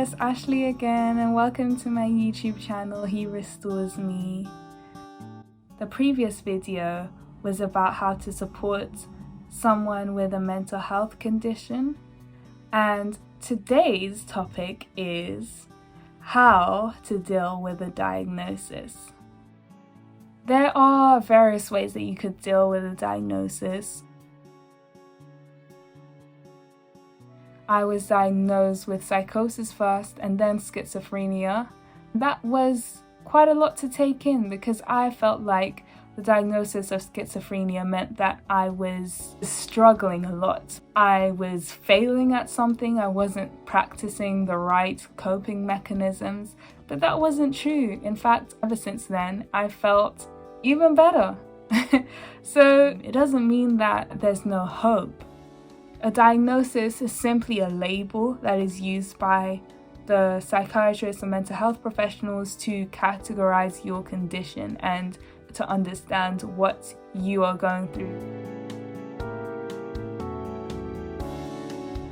it's Ashley again, and welcome to my YouTube channel, He Restores Me. The previous video was about how to support someone with a mental health condition, and today's topic is how to deal with a diagnosis. There are various ways that you could deal with a diagnosis. I was diagnosed with psychosis first and then schizophrenia. That was quite a lot to take in because I felt like the diagnosis of schizophrenia meant that I was struggling a lot. I was failing at something, I wasn't practicing the right coping mechanisms, but that wasn't true. In fact, ever since then, I felt even better. So it doesn't mean that there's no hope. A diagnosis is simply a label that is used by the psychiatrists and mental health professionals to categorize your condition and to understand what you are going through.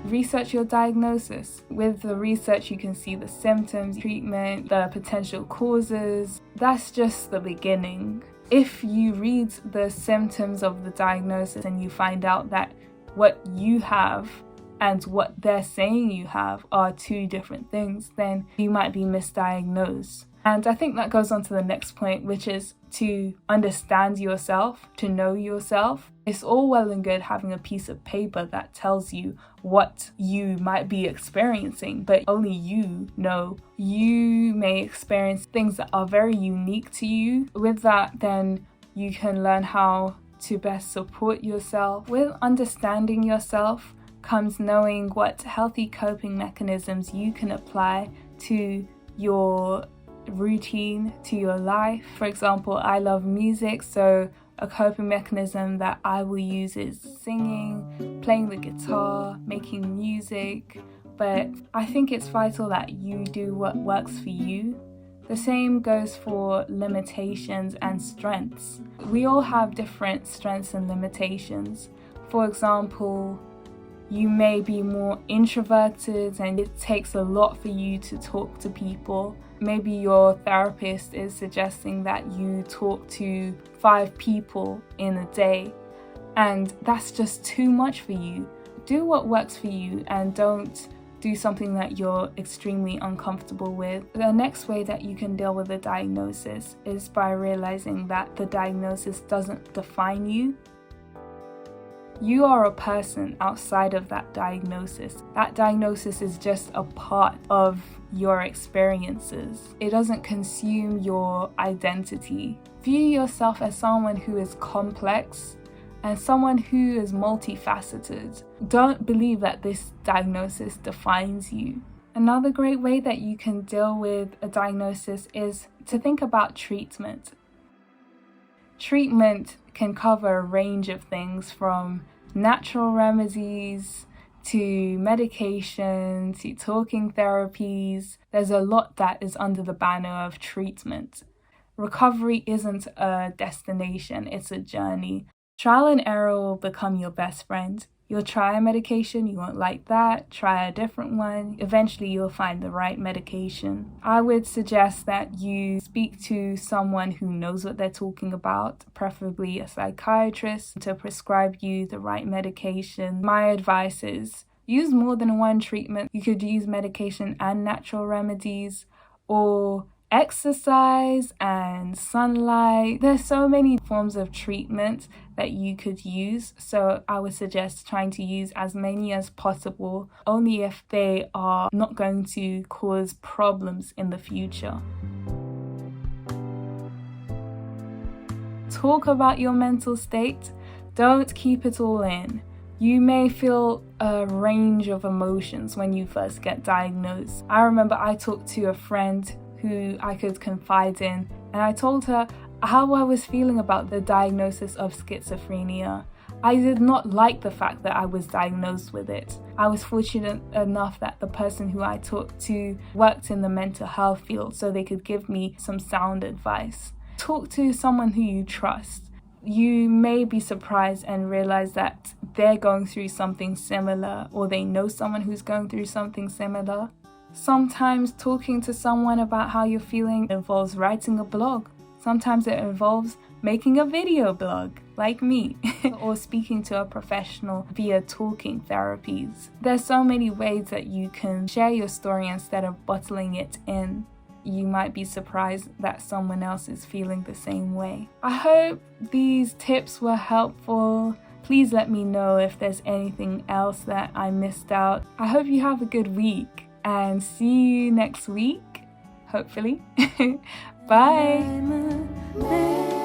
Research your diagnosis. With the research, you can see the symptoms, treatment, the potential causes. That's just the beginning. If you read the symptoms of the diagnosis and you find out that what you have and what they're saying you have are two different things, then you might be misdiagnosed. And I think that goes on to the next point, which is to understand yourself, to know yourself. It's all well and good having a piece of paper that tells you what you might be experiencing, but only you know. You may experience things that are very unique to you. With that, then you can learn how to best support yourself. With understanding yourself comes knowing what healthy coping mechanisms you can apply to your routine, to your life. For example, I love music, so a coping mechanism that I will use is singing, playing the guitar, making music. But I think it's vital that you do what works for you. The same goes for limitations and strengths. We all have different strengths and limitations. For example, you may be more introverted and it takes a lot for you to talk to people. Maybe your therapist is suggesting that you talk to 5 people in a day, and that's just too much for you. Do what works for you and don't do something that you're extremely uncomfortable with. The next way that you can deal with a diagnosis is by realizing that the diagnosis doesn't define you. You are a person outside of that diagnosis. That diagnosis is just a part of your experiences. It doesn't consume your identity. View yourself as someone who is complex and someone who is multifaceted. Don't believe that this diagnosis defines you. Another great way that you can deal with a diagnosis is to think about treatment. Treatment can cover a range of things from natural remedies to medication to talking therapies. There's a lot that is under the banner of treatment. Recovery isn't a destination, it's a journey. Trial and error will become your best friend. You'll try a medication, you won't like that, try a different one. Eventually you'll find the right medication. I would suggest that you speak to someone who knows what they're talking about, preferably a psychiatrist, to prescribe you the right medication. My advice is use more than one treatment. You could use medication and natural remedies, or exercise and sunlight. There's so many forms of treatment that you could use, so I would suggest trying to use as many as possible, only if they are not going to cause problems in the future. Talk about your mental state. Don't keep it all in. You may feel a range of emotions when you first get diagnosed. I remember I talked to a friend who I could confide in, and I told her how I was feeling about the diagnosis of schizophrenia. I did not like the fact that I was diagnosed with it. I was fortunate enough that the person who I talked to worked in the mental health field, so they could give me some sound advice. Talk to someone who you trust. You may be surprised and realize that they're going through something similar, or they know someone who's going through something similar. Sometimes talking to someone about how you're feeling involves writing a blog. Sometimes it involves making a video blog, like me, or speaking to a professional via talking therapies. There's so many ways that you can share your story instead of bottling it in. You might be surprised that someone else is feeling the same way. I hope these tips were helpful. Please let me know if there's anything else that I missed out. I hope you have a good week and see you next week, hopefully. Bye.